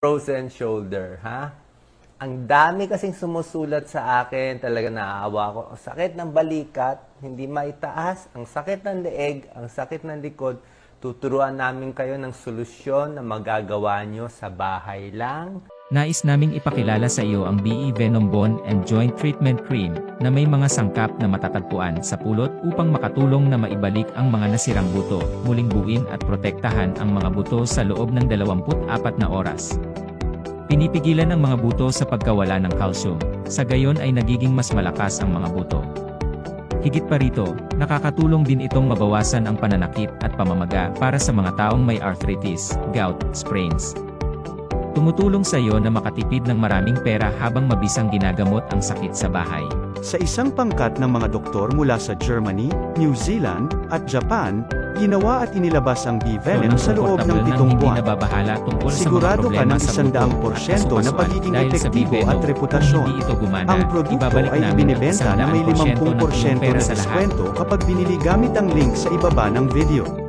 frozen shoulder, ha? Ang dami kasing sumusulat sa akin, talaga naaawa ko. Ang sakit ng balikat, hindi maitaas. Ang sakit ng leeg, ang sakit ng likod. Tuturuan namin kayo ng solusyon na magagawa nyo sa bahay lang. Nais naming ipakilala sa iyo ang BE Venom Bone and Joint Treatment Cream na may mga sangkap na matatagpuan sa pulot upang makatulong na maibalik ang mga nasirang buto, muling buuin at protektahan ang mga buto sa loob ng 24 na oras. Pinipigilan ang mga buto sa pagkawala ng calcium, sa gayon ay nagiging mas malakas ang mga buto. Higit pa rito, nakakatulong din itong mabawasan ang pananakit at pamamaga para sa mga taong may arthritis, gout, sprains. Tumutulong sa iyo na makatipid ng maraming pera habang mabisang ginagamot ang sakit sa bahay. Sa isang pangkat ng mga doktor mula sa Germany, New Zealand, at Japan, ginawa at inilabas ang B-Venom sa loob ng 7 buwan. Sigurado ka ng 100% na pagiging epektibo at reputasyon. Ang produkto ay ibinibenta na may 50% na diskwento kapag binili gamit ang link sa ibaba ng video.